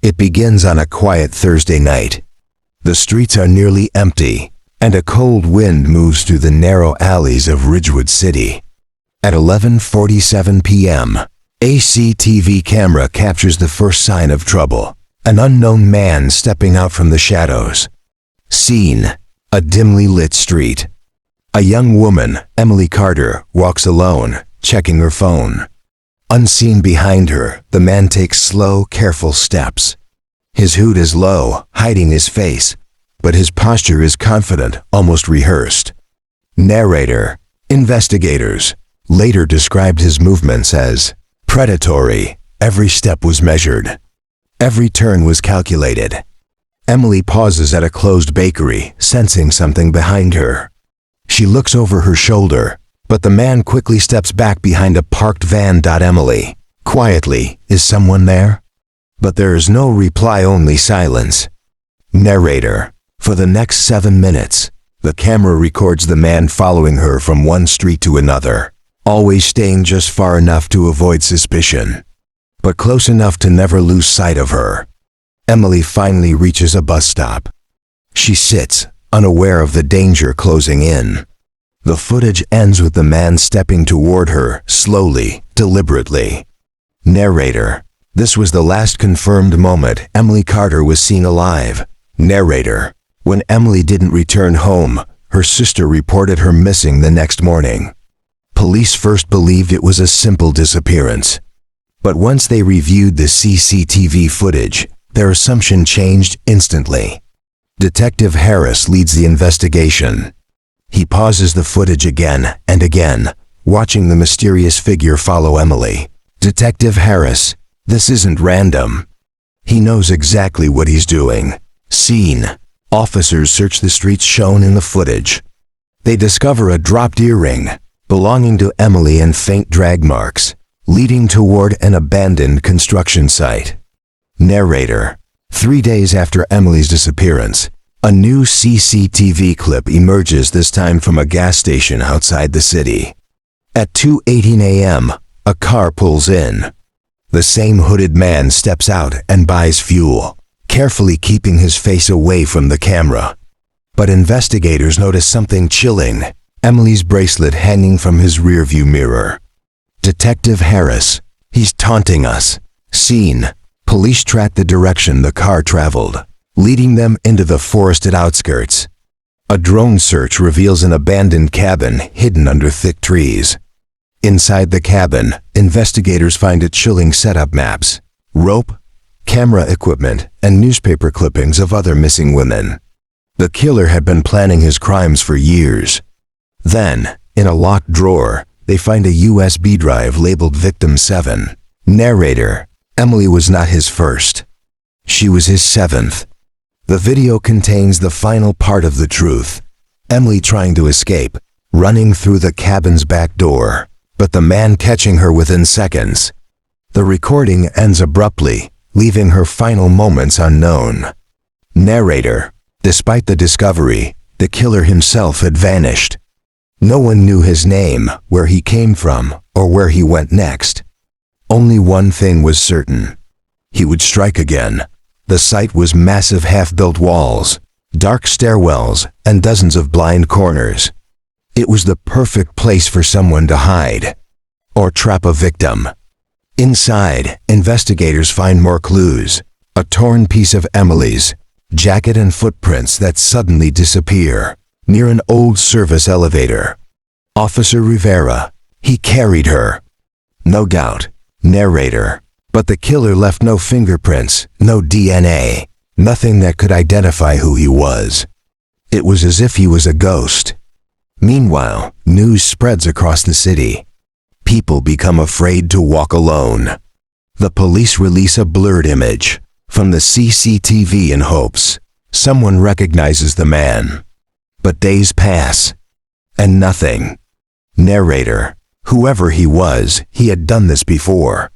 It begins on a quiet Thursday night. The streets are nearly empty, and a cold wind moves through the narrow alleys of Ridgewood City. At 11:47 p.m., a CCTV camera captures the first sign of trouble, an unknown man stepping out from the shadows. Scene: a dimly lit street. A young woman, Emily Carter, walks alone, checking her phone. Unseen behind her, the man takes slow, careful steps. His hood is low, hiding his face, but his posture is confident, almost rehearsed. Narrator: investigators later described his movements as predatory. Every step was measured. Every turn was calculated. Emily pauses at a closed bakery, sensing something behind her. She looks over her shoulder, but the man quickly steps back behind a parked van. Emily, quietly, is someone there? But there is no reply, only silence. Narrator: for the next 7 minutes, the camera records the man following her from one street to another, always staying just far enough to avoid suspicion, but close enough to never lose sight of her. Emily finally reaches a bus stop. She sits, unaware of the danger closing in. The footage ends with the man stepping toward her, slowly, deliberately. Narrator: this was the last confirmed moment Emily Carter was seen alive. Narrator: when Emily didn't return home, her sister reported her missing the next morning. Police first believed it was a simple disappearance. But once they reviewed the CCTV footage, their assumption changed instantly. Detective Harris leads the investigation. He pauses the footage again and again, watching the mysterious figure follow Emily. Detective Harris: this isn't random. He knows exactly what he's doing. Scene: officers search the streets shown in the footage. They discover a dropped earring belonging to Emily and faint drag marks, leading toward an abandoned construction site. Narrator: 3 days after Emily's disappearance, a new CCTV clip emerges, this time from a gas station outside the city. At 2:18 a.m., a car pulls in. The same hooded man steps out and buys fuel, carefully keeping his face away from the camera. But investigators notice something chilling: Emily's bracelet hanging from his rearview mirror. Detective Harris: he's taunting us. Scene: police track the direction the car traveled, leading them into the forested outskirts. A drone search reveals an abandoned cabin hidden under thick trees. Inside the cabin, investigators find a chilling setup: maps, rope, camera equipment, and newspaper clippings of other missing women. The killer had been planning his crimes for years. Then, in a locked drawer, they find a USB drive labeled Victim 7. Narrator: Emily was not his first. She was his 7th. The video contains the final part of the truth: Emily trying to escape, running through the cabin's back door, but the man catching her within seconds. The recording ends abruptly, leaving her final moments unknown. Narrator: despite the discovery, the killer himself had vanished. No one knew his name, where he came from, or where he went next. Only one thing was certain: he would strike again. The site was massive half-built walls, dark stairwells, and dozens of blind corners. It was the perfect place for someone to hide or trap a victim. Inside, investigators find more clues: a torn piece of Emily's jacket and footprints that suddenly disappear near an old service elevator. Officer Rivera: he carried her. No doubt. Narrator: but the killer left no fingerprints, no DNA, nothing that could identify who he was. It was as if he was a ghost. Meanwhile, news spreads across the city. People become afraid to walk alone. The police release a blurred image from the CCTV in hopes someone recognizes the man. But days pass, and nothing. Narrator: whoever he was, he had done this before.